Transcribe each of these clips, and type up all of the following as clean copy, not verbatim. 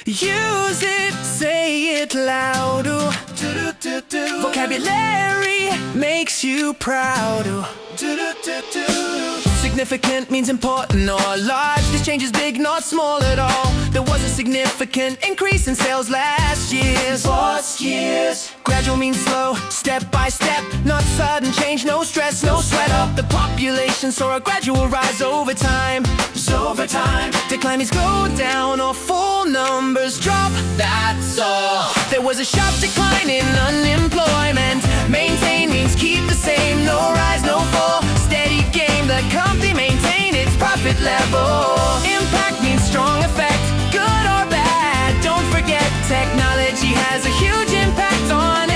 Use it, say it loud. Ooh. Vocabulary makes you proud. Ooh. Significant means important or large. This change is big, not small at all. There was a significant increase in sales last year. Gradual means slow, step by step, not sudden change, no stress, no sweat up. The population saw a gradual rise over time. Decline means go down or full numbers drop, that's all. There was a sharp decline in unemployment. Maintain means keep the same, no rise, no fall. Steady gain, the company maintain its profit level. Impact means strong effect, good or bad. Don't forget, technology has a huge impact on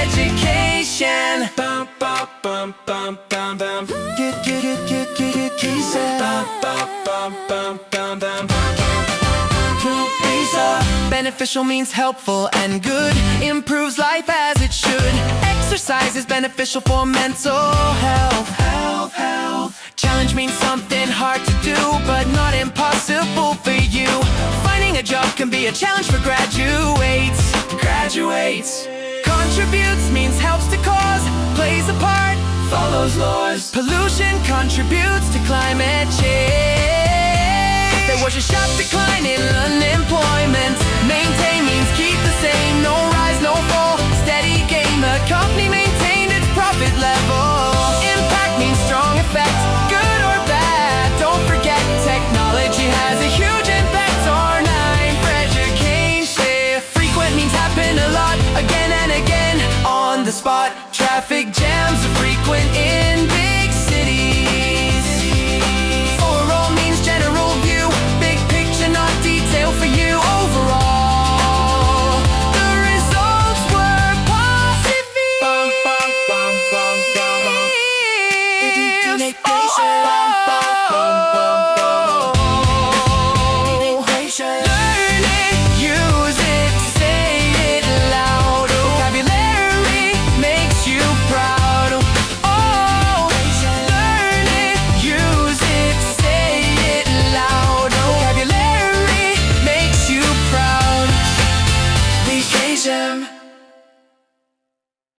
education. Bum, bum, bum, bum, bum, bum. Beneficial means helpful and good, improves life as it should. Exercise is beneficial for mental health. Challenge means something hard to do, but not impossible for you. Finding a job can be a challenge for graduates. Contributes means helps to cause, plays a part, follows laws. Pollution contributes to climate change. There was a sharp decline in unemployment. Maintain means keep the same, no rise, no fall. Steady gain, the company maintained its profit level. Impact means strong effect, good or bad. Don't forget, technology has a huge impact on education. Frequent means happen a lot, again and again, on the spot. Traffic jams are frequent in big cities. Overall means general view, big picture, not detail for you. Overall, the results were positive.